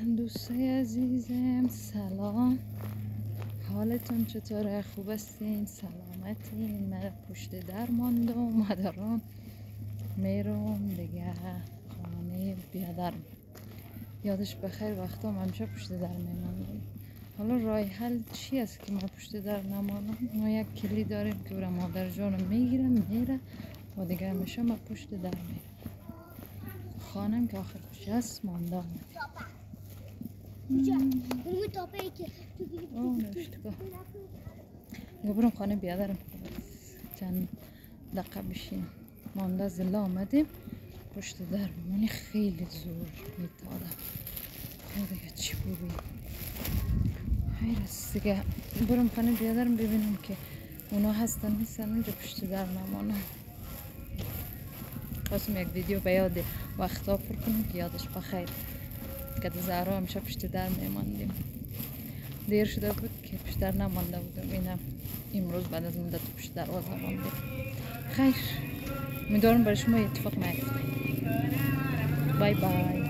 دوستای عزیزم سلام، حالتون چطوره؟ خوب هستین؟ سلامتین؟ من پشت در ماندم مادرم میرم دیگه خانه بیادرم، یادش بخیر وقتا همیشه پشت در میماندم. حالا راه حل چی است که من پشت در نمانم؟ ما یک کلی داریم که برای مادر جانم میگیرم میره و دیگه همیشه من پشت در میرم. خانم که آخر کجا است ماندم. دیگه برم خانه بیادرم چند دقیقه بشینم. مانده زلا آمدیم پشت در بمانی، خیلی زور میتادم. دیگه چی ببین خیر است دیگه. برم خانه بیادرم ببینم که اونا هستن نیستن اونجا پشت در نمانم. خواستم یک ویدیو به یاد وقتا پر کنم که یادش بخیر که زهرا همیشه پشت در میماندیم. دیر شده بود که پشت در نمانده بودم، اینم امروز بعد از مدت پشت در باز نماندیم. خیر، امیدوارم برای شما اتفاق نیفته. بای بای.